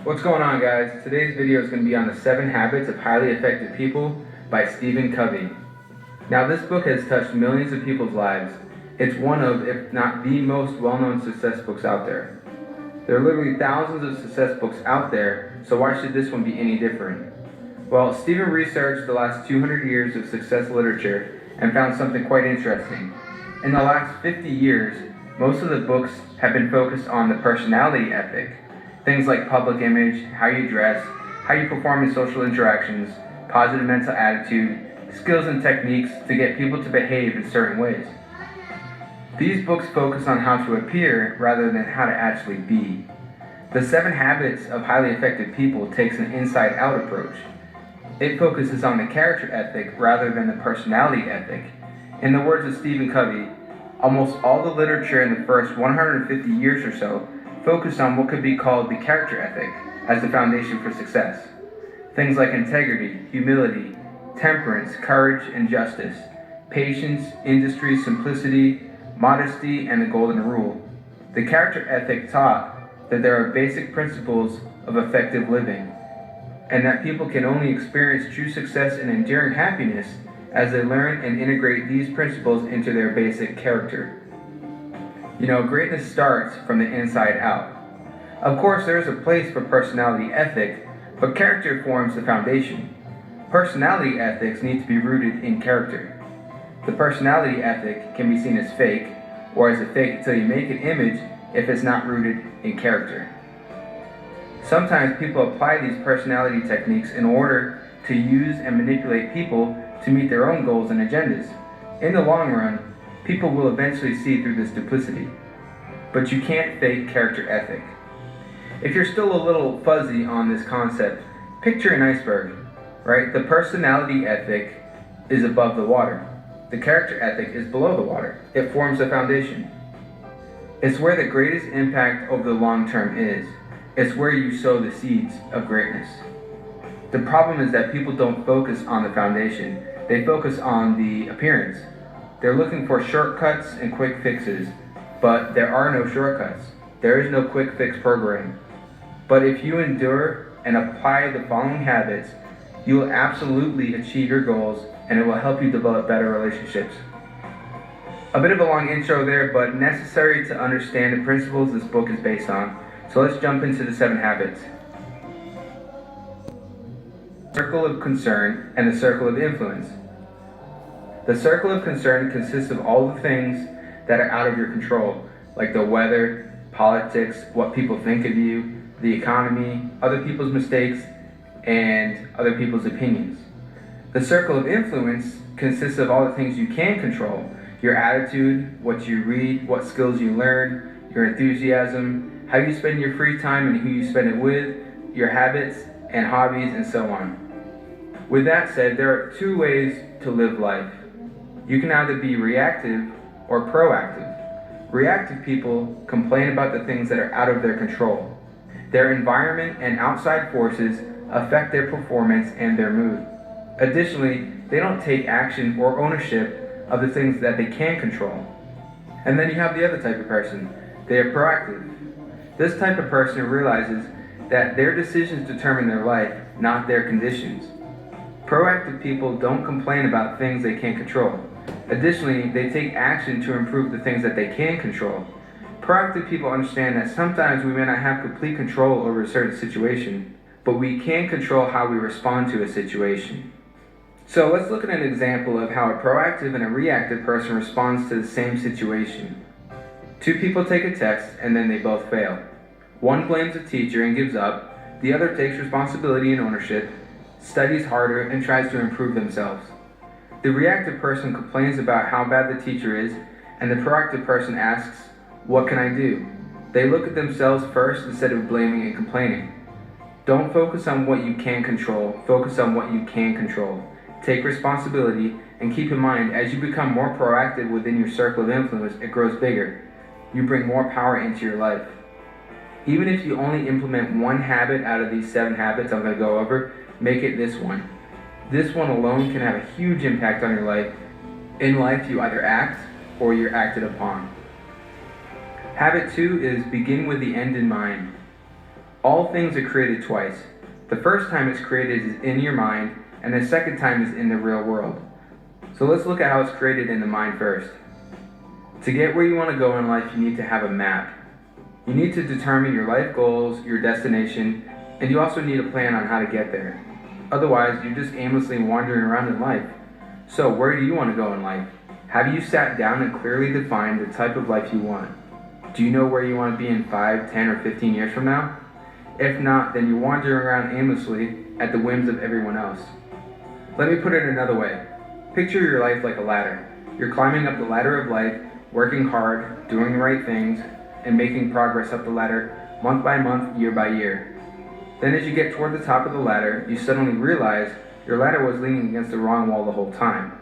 What's going on, guys? Today's video is going to be on the 7 Habits of Highly Effective People by Covey. Now, this book has touched millions of people's lives. It's one of, if not the most well-known success books out there. There are literally thousands of success books out there, so why should this one be any different? Well, Stephen researched the last 200 years of success literature and found something quite interesting. In the last 50 years, most of the books have been focused on the personality ethic. Things like public image, how you dress, how you perform in social interactions, positive mental attitude, skills and techniques to get people to behave in certain ways. These books focus on how to appear rather than how to actually be. The 7 Habits of Highly Effective People takes an inside-out approach. It focuses on the character ethic rather than the personality ethic. In the words of Stephen Covey, almost all the literature in the first 150 years or so focused on what could be called the character ethic as the foundation for success. Things like integrity, humility, temperance, courage, and justice, patience, industry, simplicity, modesty, and the golden rule. The character ethic taught that there are basic principles of effective living, and that people can only experience true success and enduring happiness as they learn and integrate these principles into their basic character. Greatness starts from the inside out. Of course, there is a place for personality ethic, but character forms the foundation. Personality ethics need to be rooted in character. The personality ethic can be seen as fake, or as a fake until you make it image if it's not rooted in character. Sometimes people apply these personality techniques in order to use and manipulate people to meet their own goals and agendas. In the long run, people will eventually see through this duplicity. But you can't fake character ethic. If you're still a little fuzzy on this concept, picture an iceberg, right? The personality ethic is above the water. The character ethic is below the water. It forms the foundation. It's where the greatest impact over the long term is. It's where you sow the seeds of greatness. The problem is that people don't focus on the foundation. They focus on the appearance. They're looking for shortcuts and quick fixes, but there are no shortcuts. There is no quick fix program. But if you endure and apply the following habits, you will absolutely achieve your goals, and it will help you develop better relationships. A bit of a long intro there, but necessary to understand the principles this book is based on. So let's jump into the 7 habits. Circle of concern and the circle of influence. The circle of concern consists of all the things that are out of your control, like the weather, politics, what people think of you, the economy, other people's mistakes, and other people's opinions. The circle of influence consists of all the things you can control, your attitude, what you read, what skills you learn, your enthusiasm, how you spend your free time and who you spend it with, your habits and hobbies, and so on. With that said, there are 2 ways to live life. You can either be reactive or proactive. Reactive people complain about the things that are out of their control. Their environment and outside forces affect their performance and their mood. Additionally, they don't take action or ownership of the things that they can control. And then you have the other type of person. They are proactive. This type of person realizes that their decisions determine their life, not their conditions. Proactive people don't complain about things they can't control. Additionally, they take action to improve the things that they can control. Proactive people understand that sometimes we may not have complete control over a certain situation, but we can control how we respond to a situation. So let's look at an example of how a proactive and a reactive person responds to the same situation. 2 people take a test and then they both fail. One blames the teacher and gives up. The other takes responsibility and ownership, studies harder, and tries to improve themselves. The reactive person complains about how bad the teacher is, and the proactive person asks, "What can I do?" They look at themselves first instead of blaming and complaining. Don't focus on what you can't control, focus on what you can control. Take responsibility, and keep in mind, as you become more proactive within your circle of influence, it grows bigger. You bring more power into your life. Even if you only implement 1 habit out of these 7 habits I'm going to go over, make it this one. This one alone can have a huge impact on your life. In life, you either act or you're acted upon. Habit 2 is begin with the end in mind. All things are created twice. The first time it's created is in your mind, and the second time is in the real world. So let's look at how it's created in the mind first. To get where you want to go in life, you need to have a map. You need to determine your life goals, your destination, and you also need a plan on how to get there. Otherwise, you're just aimlessly wandering around in life. So where do you want to go in life? Have you sat down and clearly defined the type of life you want? Do you know where you want to be in 5, 10, or 15 years from now? If not, then you're wandering around aimlessly at the whims of everyone else. Let me put it another way. Picture your life like a ladder. You're climbing up the ladder of life, working hard, doing the right things, and making progress up the ladder month by month, year by year. Then as you get toward the top of the ladder, you suddenly realize your ladder was leaning against the wrong wall the whole time.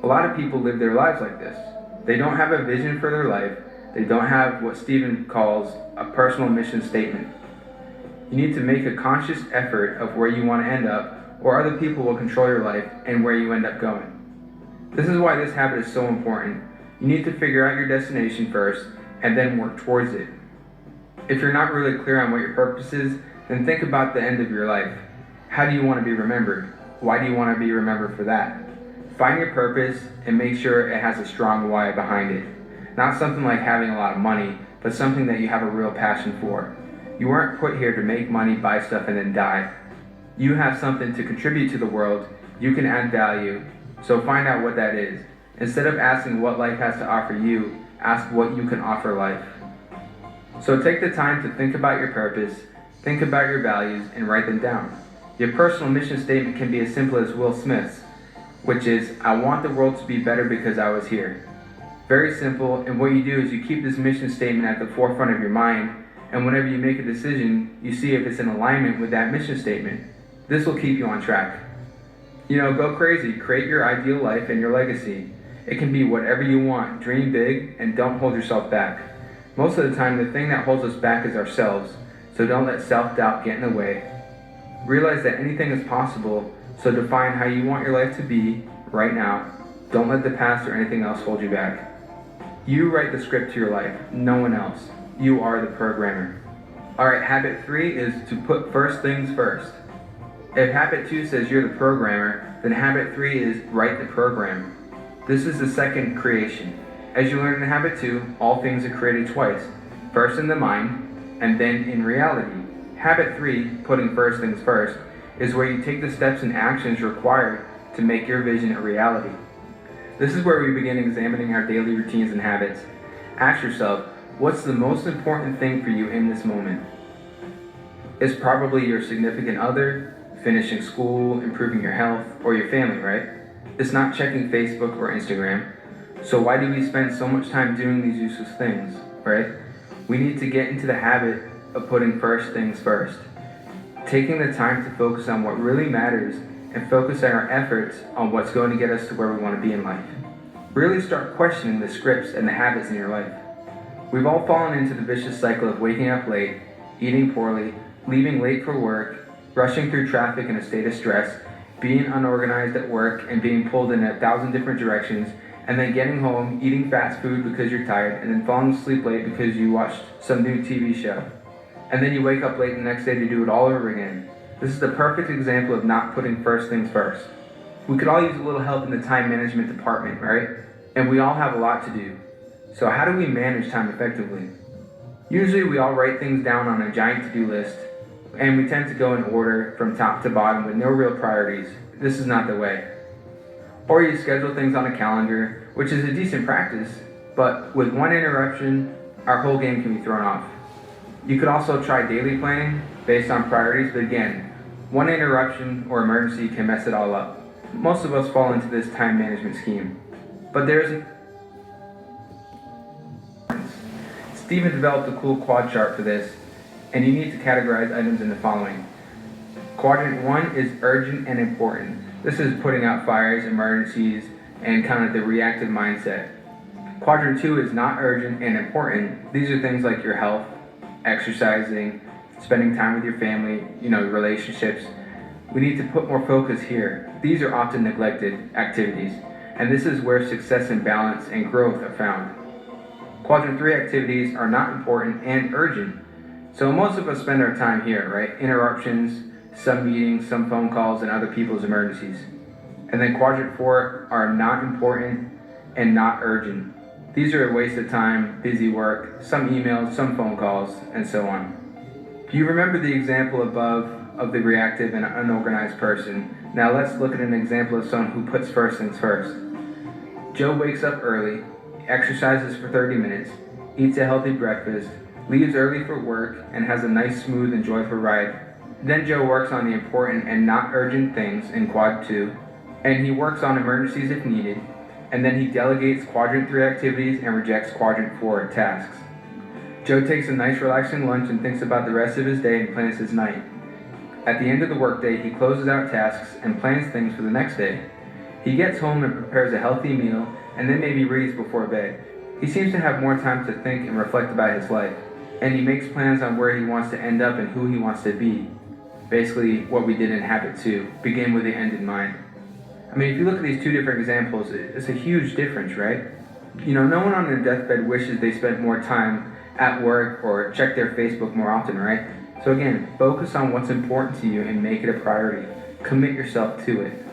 A lot of people live their lives like this. They don't have a vision for their life. They don't have what Stephen calls a personal mission statement. You need to make a conscious effort of where you want to end up, or other people will control your life and where you end up going. This is why this habit is so important. You need to figure out your destination first, and then work towards it. If you're not really clear on what your purpose is, then think about the end of your life. How do you want to be remembered? Why do you want to be remembered for that? Find your purpose and make sure it has a strong why behind it. Not something like having a lot of money, but something that you have a real passion for. You weren't put here to make money, buy stuff, and then die. You have something to contribute to the world. You can add value. So find out what that is. Instead of asking what life has to offer you, ask what you can offer life. So take the time to think about your purpose, think about your values, and write them down. Your personal mission statement can be as simple as Will Smith's, which is, I want the world to be better because I was here. Very simple, and what you do is you keep this mission statement at the forefront of your mind, and whenever you make a decision, you see if it's in alignment with that mission statement. This will keep you on track. Go crazy, create your ideal life and your legacy. It can be whatever you want. Dream big and don't hold yourself back. Most of the time, the thing that holds us back is ourselves, so don't let self-doubt get in the way. Realize that anything is possible, so define how you want your life to be right now. Don't let the past or anything else hold you back. You write the script to your life, no one else. You are the programmer. Alright, habit 3 is to put first things first. If habit 2 says you're the programmer, then habit 3 is write the program. This is the second creation. As you learn in habit 2, all things are created twice. First in the mind, and then in reality. Habit 3, putting first things first, is where you take the steps and actions required to make your vision a reality. This is where we begin examining our daily routines and habits. Ask yourself, what's the most important thing for you in this moment? It's probably your significant other, finishing school, improving your health, or your family, right? It's not checking Facebook or Instagram. So why do we spend so much time doing these useless things, right? We need to get into the habit of putting first things first. Taking the time to focus on what really matters and focusing our efforts on what's going to get us to where we want to be in life. Really start questioning the scripts and the habits in your life. We've all fallen into the vicious cycle of waking up late, eating poorly, leaving late for work, rushing through traffic in a state of stress, being unorganized at work and being pulled in 1,000 different directions, and then getting home, eating fast food because you're tired, and then falling asleep late because you watched some new TV show. And then you wake up late the next day to do it all over again. This is the perfect example of not putting first things first. We could all use a little help in the time management department, right? And we all have a lot to do. So how do we manage time effectively? Usually we all write things down on a giant to-do list, and we tend to go in order from top to bottom with no real priorities. This is not the way. Or you schedule things on a calendar, which is a decent practice, but with one interruption, our whole game can be thrown off. You could also try daily planning based on priorities, but again, one interruption or emergency can mess it all up. Most of us fall into this time management scheme. But Stephen developed a cool quad chart for this, and you need to categorize items in the following. Quadrant 1 is urgent and important. This is putting out fires, emergencies, and kind of the reactive mindset. Quadrant 2 is not urgent and important. These are things like your health, exercising, spending time with your family, relationships. We need to put more focus here. These are often neglected activities, and this is where success and balance and growth are found. Quadrant 3 activities are not important and urgent, So most of us spend our time here, right? Interruptions, some meetings, some phone calls, and other people's emergencies. And then quadrant 4 are not important and not urgent. These are a waste of time, busy work, some emails, some phone calls, and so on. Do you remember the example above of the reactive and unorganized person? Now let's look at an example of someone who puts first things first. Joe wakes up early, exercises for 30 minutes, eats a healthy breakfast, leaves early for work, and has a nice, smooth, and joyful ride. Then Joe works on the important and not urgent things in quad 2, and he works on emergencies if needed, and then he delegates quadrant 3 activities and rejects quadrant 4 tasks. Joe takes a nice relaxing lunch and thinks about the rest of his day and plans his night. At the end of the workday, he closes out tasks and plans things for the next day. He gets home and prepares a healthy meal, and then maybe reads before bed. He seems to have more time to think and reflect about his life, and he makes plans on where he wants to end up and who he wants to be. Basically, what we did in habit 2, begin with the end in mind. I mean, if you look at these two different examples, it's a huge difference, right? You know, no one on their deathbed wishes they spent more time at work or checked their Facebook more often, right? So again, focus on what's important to you and make it a priority. Commit yourself to it.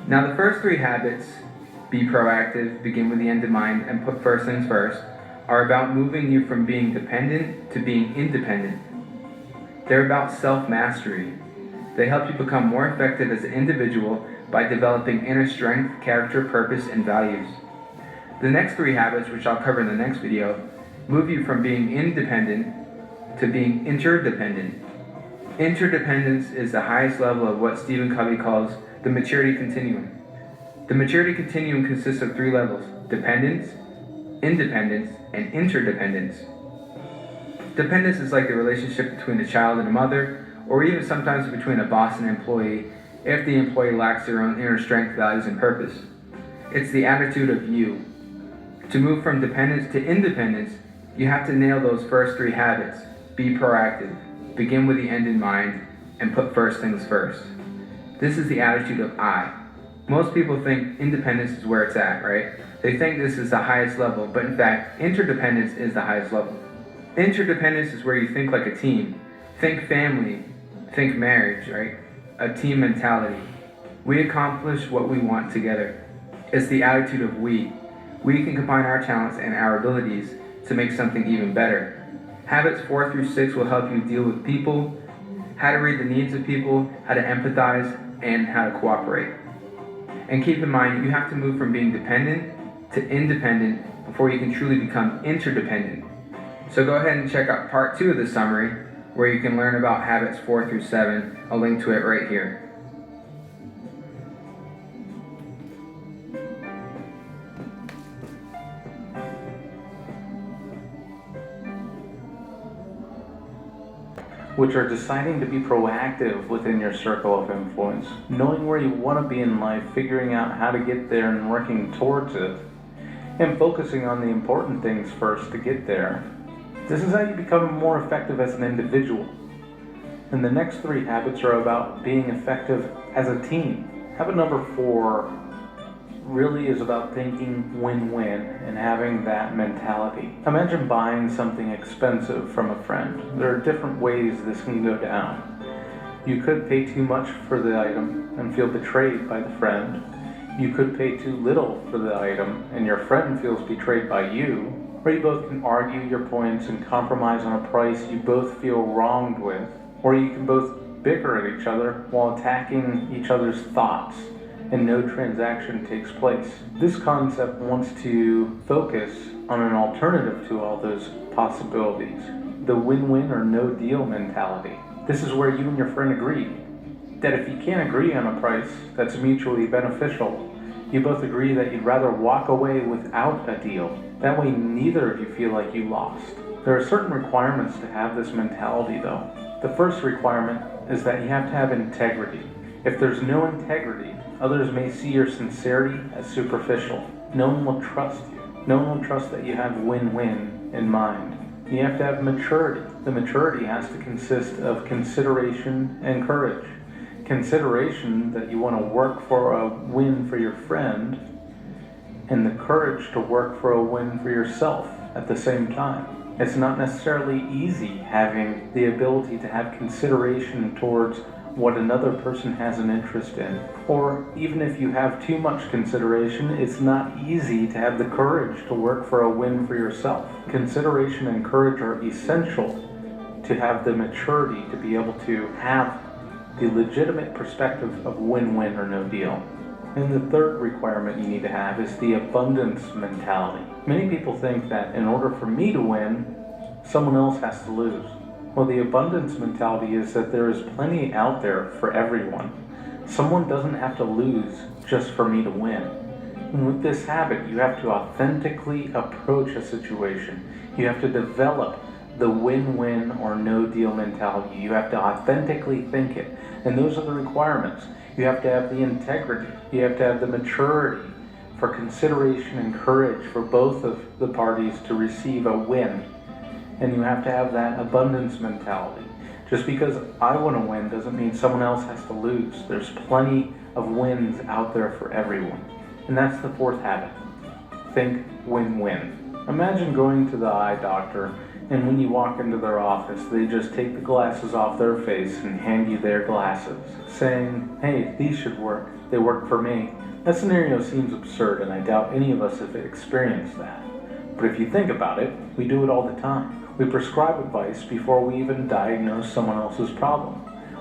Now the first 3 habits, be proactive, begin with the end in mind, and put first things first, are about moving you from being dependent to being independent. They're about self-mastery. They help you become more effective as an individual by developing inner strength, character, purpose, and values. The next 3 habits, which I'll cover in the next video, move you from being independent to being interdependent. Interdependence is the highest level of what Stephen Covey calls the maturity continuum. The maturity continuum consists of 3 levels: dependence, independence, and interdependence. Dependence is like the relationship between a child and a mother, or even sometimes between a boss and an employee, if the employee lacks their own inner strength, values, and purpose. It's the attitude of you. To move from dependence to independence, you have to nail those first 3 habits. Be proactive, begin with the end in mind, and put first things first. This is the attitude of I. Most people think independence is where it's at, right? They think this is the highest level, but in fact, interdependence is the highest level. Interdependence is where you think like a team. Think family, think marriage, right? A team mentality. We accomplish what we want together. It's the attitude of we. We can combine our talents and our abilities to make something even better. Habits 4 through 6 will help you deal with people, how to read the needs of people, how to empathize, and how to cooperate. And keep in mind, you have to move from being dependent to independent before you can truly become interdependent. So go ahead and check out part 2 of the summary, where you can learn about habits 4 through 7. I'll link to it right here. Which are deciding to be proactive within your circle of influence, knowing where you want to be in life, figuring out how to get there and working towards it, and focusing on the important things first to get there. This is how you become more effective as an individual. And the next 3 habits are about being effective as a team. Habit number 4 really is about thinking win-win and having that mentality. Imagine buying something expensive from a friend. There are different ways this can go down. You could pay too much for the item and feel betrayed by the friend. You could pay too little for the item and your friend feels betrayed by you. Or you both can argue your points and compromise on a price you both feel wronged with. Or you can both bicker at each other while attacking each other's thoughts, and no transaction takes place. This concept wants to focus on an alternative to all those possibilities, the win-win or no deal mentality. This is where you and your friend agree that if you can't agree on a price that's mutually beneficial, you both agree that you'd rather walk away without a deal. That way neither of you feel like you lost. There are certain requirements to have this mentality though. The first requirement is that you have to have integrity. If there's no integrity, others may see your sincerity as superficial. No one will trust you. No one will trust that you have win-win in mind. You have to have maturity. The maturity has to consist of consideration and courage. Consideration that you want to work for a win for your friend, and the courage to work for a win for yourself at the same time. It's not necessarily easy having the ability to have consideration towards what another person has an interest in. Or even if you have too much consideration, it's not easy to have the courage to work for a win for yourself. Consideration and courage are essential to have the maturity to be able to have the legitimate perspective of win-win or no deal. And the third requirement you need to have is the abundance mentality. Many people think that in order for me to win, someone else has to lose. Well, the abundance mentality is that there is plenty out there for everyone. Someone doesn't have to lose just for me to win. And with this habit, you have to authentically approach a situation. You have to develop the win-win or no deal mentality. You have to authentically think it. And those are the requirements. You have to have the integrity. You have to have the maturity for consideration and courage for both of the parties to receive a win. And you have to have that abundance mentality. Just because I want to win doesn't mean someone else has to lose. There's plenty of wins out there for everyone. And that's the fourth habit. Think win-win. Imagine going to the eye doctor, and when you walk into their office, they just take the glasses off their face and hand you their glasses, saying, hey, these should work. They work for me. That scenario seems absurd, and I doubt any of us have experienced that. But if you think about it, we do it all the time. We prescribe advice before we even diagnose someone else's problem,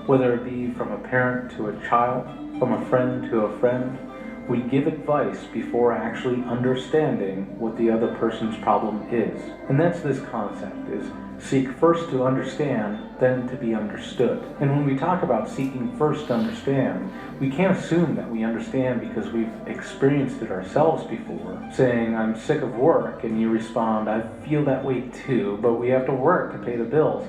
whether it be from a parent to a child, from a friend to a friend. We give advice before actually understanding what the other person's problem is. And that's this concept, is seek first to understand, then to be understood. And when we talk about seeking first to understand, we can't assume that we understand because we've experienced it ourselves before. Saying, I'm sick of work, and you respond, I feel that way too, but we have to work to pay the bills.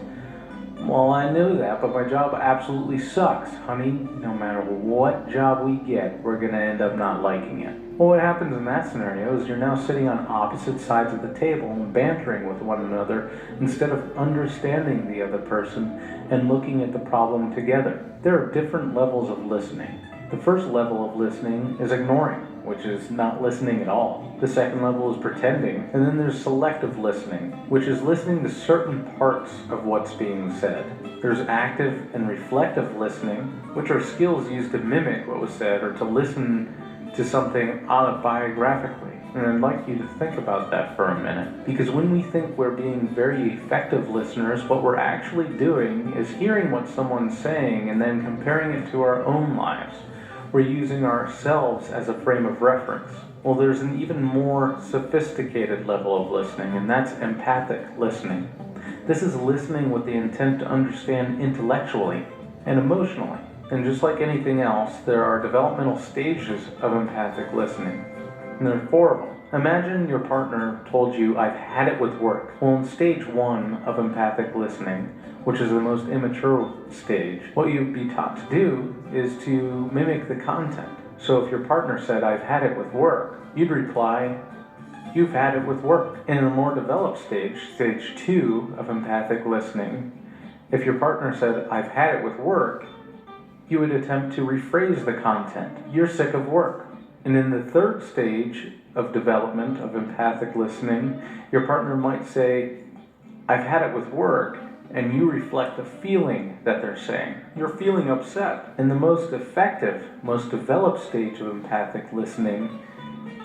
Well, I know that, but my job absolutely sucks, honey. No matter what job we get, we're going to end up not liking it. Well, what happens in that scenario is you're now sitting on opposite sides of the table and bantering with one another instead of understanding the other person and looking at the problem together. There are different levels of listening. The first level of listening is ignoring, which is not listening at all. The second level is pretending, and then there's selective listening, which is listening to certain parts of what's being said. There's active and reflective listening, which are skills used to mimic what was said or to listen to something autobiographically. And I'd like you to think about that for a minute, because when we think we're being very effective listeners, what we're actually doing is hearing what someone's saying and then comparing it to our own lives. We're using ourselves as a frame of reference. Well, there's an even more sophisticated level of listening, and that's empathic listening. This is listening with the intent to understand intellectually and emotionally. And just like anything else, there are developmental stages of empathic listening. And there are 4 of them. Imagine your partner told you, I've had it with work. Well, in stage 1 of empathic listening, which is the most immature stage, what you'd be taught to do is to mimic the content. So if your partner said, I've had it with work, you'd reply, you've had it with work. And in a more developed stage, stage 2 of empathic listening, if your partner said, I've had it with work, you would attempt to rephrase the content. You're sick of work. And in the third stage of development of empathic listening, your partner might say, I've had it with work, and you reflect the feeling that they're saying. You're feeling upset. And the most effective, most developed stage of empathic listening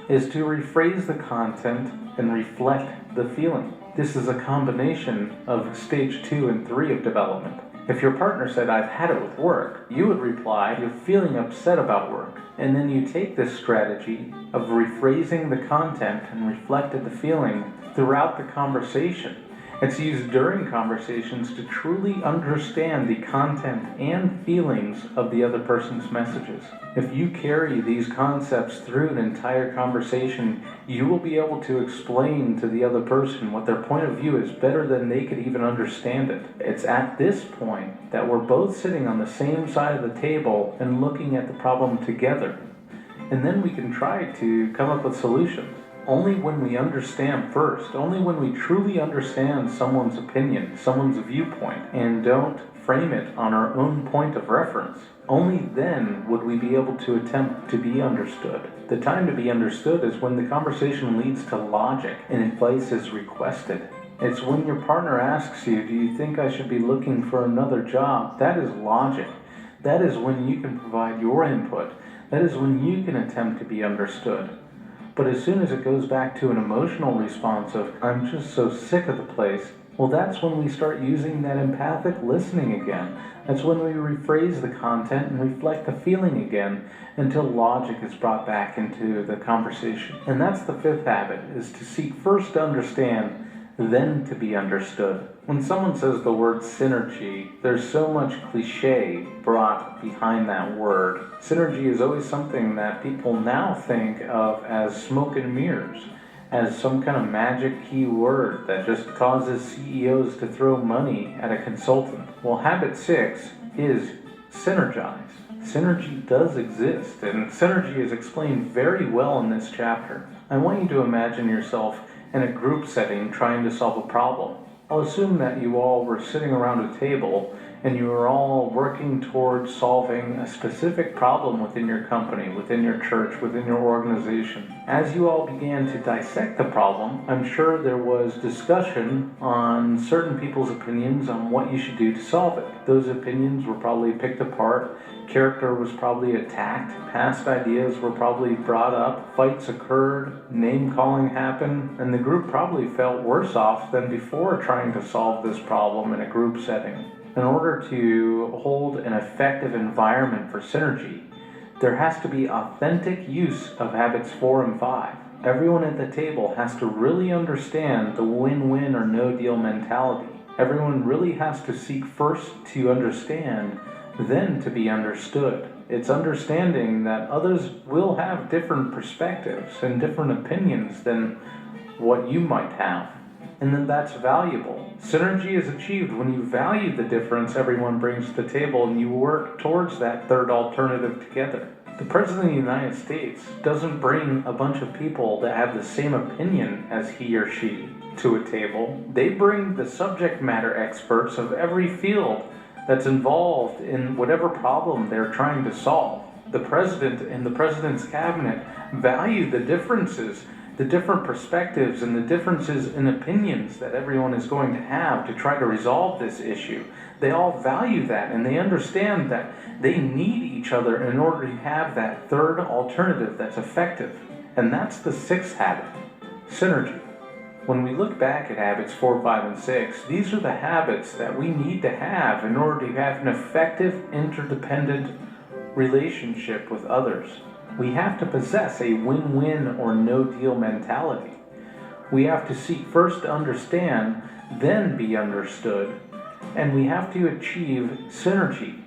is to rephrase the content and reflect the feeling. This is a combination of stage 2 and 3 of development. If your partner said, I've had it with work, you would reply, you're feeling upset about work. And then you take this strategy of rephrasing the content and reflected the feeling throughout the conversation. It's used during conversations to truly understand the content and feelings of the other person's messages. If you carry these concepts through an entire conversation, you will be able to explain to the other person what their point of view is better than they could even understand it. It's at this point that we're both sitting on the same side of the table and looking at the problem together. And then we can try to come up with solutions. Only when we understand first, only when we truly understand someone's opinion, someone's viewpoint, and don't frame it on our own point of reference, only then would we be able to attempt to be understood. The time to be understood is when the conversation leads to logic and advice is requested. It's when your partner asks you, do you think I should be looking for another job? That is logic. That is when you can provide your input. That is when you can attempt to be understood. But as soon as it goes back to an emotional response of, I'm just so sick of the place, well, that's when we start using that empathic listening again. That's when we rephrase the content and reflect the feeling again until logic is brought back into the conversation. And that's the fifth habit, is to seek first to understand, then to be understood. When someone says the word synergy, there's so much cliche brought behind that word. Synergy is always something that people now think of as smoke and mirrors, as some kind of magic key word that just causes CEOs to throw money at a consultant. Well, habit 6 is synergize. Synergy does exist, and synergy is explained very well in this chapter. I want you to imagine yourself in a group setting trying to solve a problem. I'll assume that you all were sitting around a table and you were all working towards solving a specific problem within your company, within your church, within your organization. As you all began to dissect the problem, I'm sure there was discussion on certain people's opinions on what you should do to solve it. Those opinions were probably picked apart, character was probably attacked, past ideas were probably brought up, fights occurred, name-calling happened, and the group probably felt worse off than before trying to solve this problem in a group setting. In order to hold an effective environment for synergy, there has to be authentic use of habits 4 and 5. Everyone at the table has to really understand the win-win or no-deal mentality. Everyone really has to seek first to understand, then to be understood. It's understanding that others will have different perspectives and different opinions than what you might have. And then that's valuable. Synergy is achieved when you value the difference everyone brings to the table and you work towards that third alternative together. The President of the United States doesn't bring a bunch of people that have the same opinion as he or she to a table. They bring the subject matter experts of every field that's involved in whatever problem they're trying to solve. The President and the President's cabinet value the differences, the different perspectives and the differences in opinions that everyone is going to have to try to resolve this issue. They all value that, and they understand that they need each other in order to have that third alternative that's effective. And that's the 6th habit, synergy. When we look back at habits 4, 5, and 6, these are the habits that we need to have in order to have an effective, interdependent relationship with others. We have to possess a win-win or no-deal mentality. We have to seek first to understand, then be understood, and we have to achieve synergy.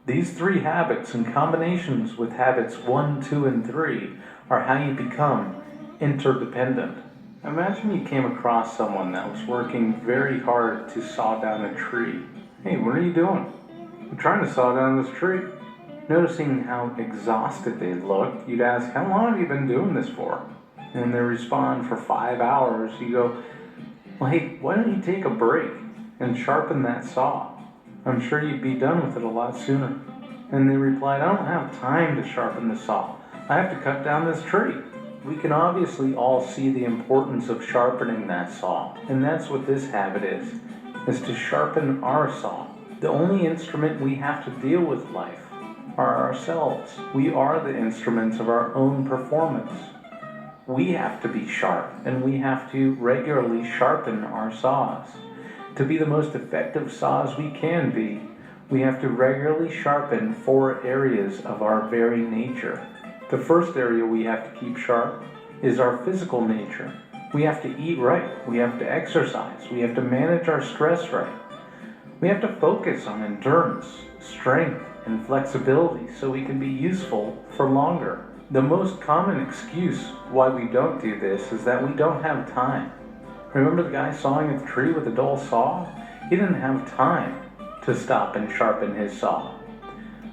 These 3 habits in combinations with habits 1, 2, and 3 are how you become interdependent. Imagine you came across someone that was working very hard to saw down a tree. Hey, what are you doing? I'm trying to saw down this tree. Noticing how exhausted they looked, you'd ask, how long have you been doing this for? And when they respond, for 5 hours, you go, well, hey, why don't you take a break and sharpen that saw? I'm sure you'd be done with it a lot sooner. And they replied, I don't have time to sharpen the saw. I have to cut down this tree. We can obviously all see the importance of sharpening that saw. And that's what this habit is to sharpen our saw. The only instrument we have to deal with life are ourselves. We are the instruments of our own performance. We have to be sharp, and we have to regularly sharpen our saws. To be the most effective saws we can be, we have to regularly sharpen 4 areas of our very nature. The first area we have to keep sharp is our physical nature. We have to eat right, we have to exercise, we have to manage our stress right. We have to focus on endurance, strength, and flexibility so we can be useful for longer. The most common excuse why we don't do this is that we don't have time. Remember the guy sawing a tree with a dull saw? He didn't have time to stop and sharpen his saw.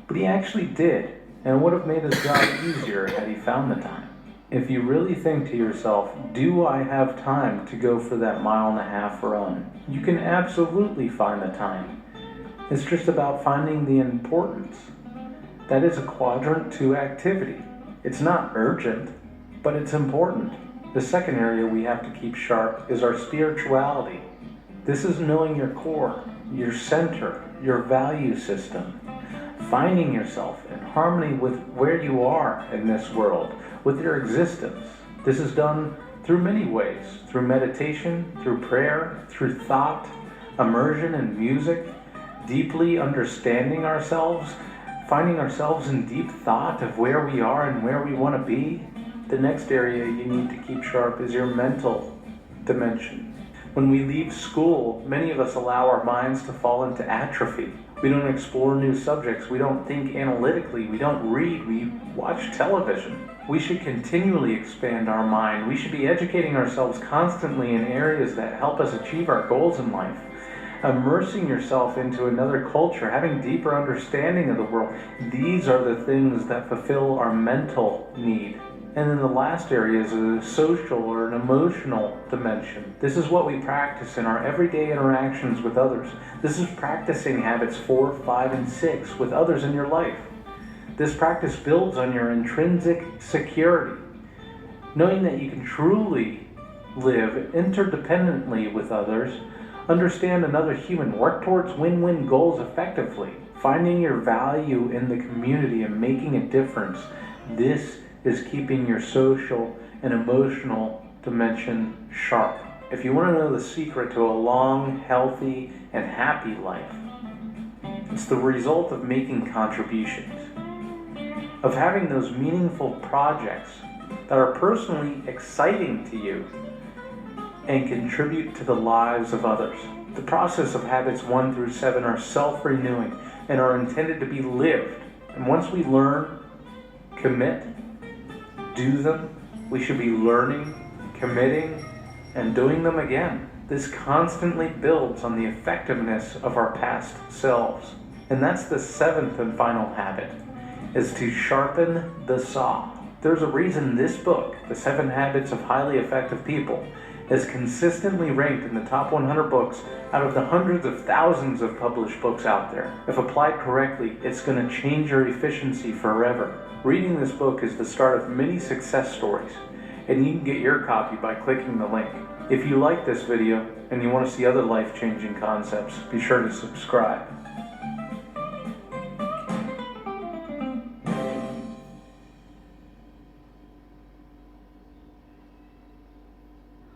But he actually did, and it would have made his job easier had he found the time. If you really think to yourself, do I have time to go for that 1.5 mile run? You can absolutely find the time. It's just about finding the importance. That is a quadrant 2 activity. It's not urgent, but it's important. The second area we have to keep sharp is our spirituality. This is knowing your core, your center, your value system, finding yourself in harmony with where you are in this world, with your existence. This is done through many ways, through meditation, through prayer, through thought, immersion in music, deeply understanding ourselves, finding ourselves in deep thought of where we are and where we want to be. The next area you need to keep sharp is your mental dimension. When we leave school, many of us allow our minds to fall into atrophy. We don't explore new subjects, we don't think analytically, we don't read, we watch television. We should continually expand our mind. We should be educating ourselves constantly in areas that help us achieve our goals in life. Immersing yourself into another culture, having deeper understanding of the world. These are the things that fulfill our mental need. And then the last area is a social or an emotional dimension. This is what we practice in our everyday interactions with others. This is practicing habits 4, 5, and 6 with others in your life. This practice builds on your intrinsic security, knowing that you can truly live interdependently with others, understand another human, work towards win-win goals effectively, finding your value in the community and making a difference. This is keeping your social and emotional dimension sharp. If you want to know the secret to a long, healthy, and happy life, it's the result of making contributions, of having those meaningful projects that are personally exciting to you and contribute to the lives of others. The process of habits 1 through 7 are self-renewing and are intended to be lived. And once we learn, commit, do them, we should be learning, committing, and doing them again. This constantly builds on the effectiveness of our past selves. And that's the 7th and final habit, is to sharpen the saw. There's a reason this book, The 7 Habits of Highly Effective People, is consistently ranked in the top 100 books out of the hundreds of thousands of published books out there. If applied correctly, it's going to change your efficiency forever. Reading this book is the start of many success stories, and you can get your copy by clicking the link. If you like this video and you want to see other life-changing concepts, be sure to subscribe.